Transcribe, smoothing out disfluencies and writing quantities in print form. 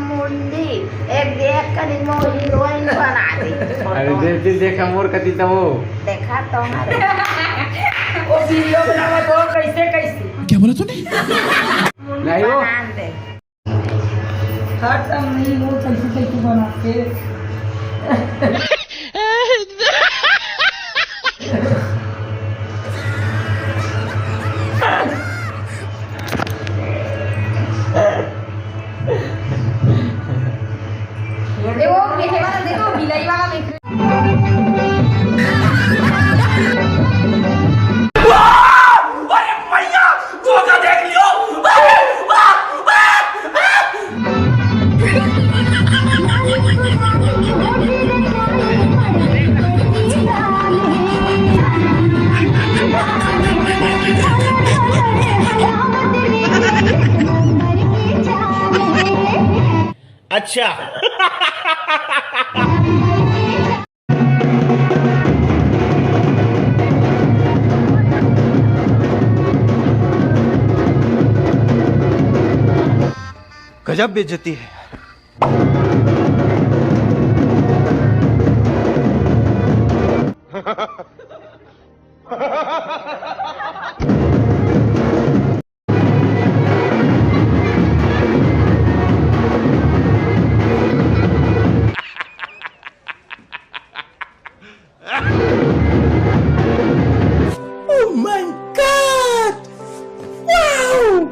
मुंडी एक देख कर हीरोइन बना दी। अरे देखा मोर कतीता वो देखा तो वो वीडियो बनावा तो कैसे कैसे क्या बोला तूने? नहीं वो हर टाइम नहीं वो कैसे कैसे बनाते देखो बिलाई वाला देख अच्छा गजब बेइज्जती है। Oh my God! Wow!